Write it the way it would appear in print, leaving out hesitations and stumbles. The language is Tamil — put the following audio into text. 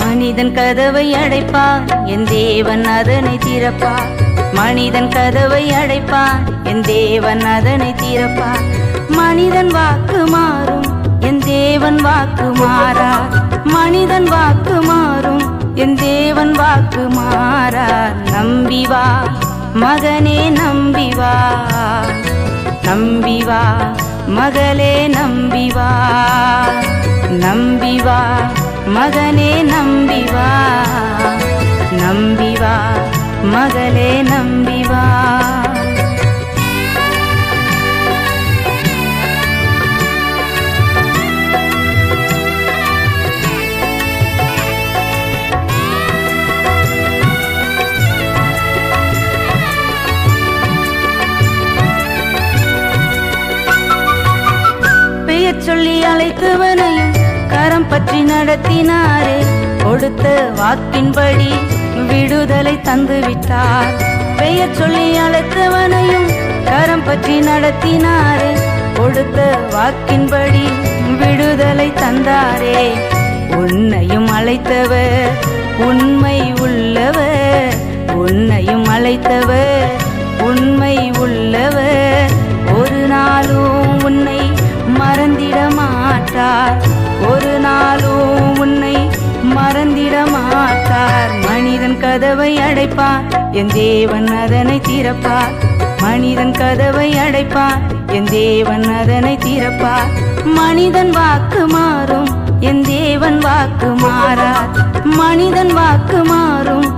மனிதன் கதவை அடைப்பார், என் தேவன் அதனை திறப்பார். மனிதன் கதவை அடைப்பார், என் தேவன் அதனை திறப்பார். மனிதன் வாக்கு மாறும், என் தேவன் வாக்கு மாறார். மனிதன் வாக்கு மாறும், என் தேவன் வாக்கு மாறார். நம்பி வா மகனே, நம்பி வா. நம்பி வா மகளே, நம்பி வா. நம்பி வா மகனே, நம்பி வா. நம்பி வா மகளே, நம்பி வா. பெயர் சொல்லி அழைத்தவனையும் கரம் பற்றி நடத்தினாரே, கொடுத்த வாக்கின்படி விடுதலை தந்து விட்டார். பெயர் சொல்லி அழைத்தவனையும் கரம் பற்றி நடத்தினாரே, கொடுத்த வாக்கின்படி விடுதலை தந்தாரே. உன்னையும் அழைத்தவர் உண்மை உள்ளவர், உன்னையும் அழைத்தவர் உண்மை உள்ளவர். ஒரு நாளும் உன்னை மறந்திட மாட்டார், ஒரு நாளும் உன்னை மறந்திட மாட்டார். மனிதன் கதவை அடைப்பார், என் தேவன் அதனை திறப்பார். மனிதன் கதவை அடைப்பார், என் தேவன் அதனை திறப்பார். மனிதன் வாக்கு மாறும், என் தேவன் வாக்கு மாறார். மனிதன் வாக்கு மாறும்,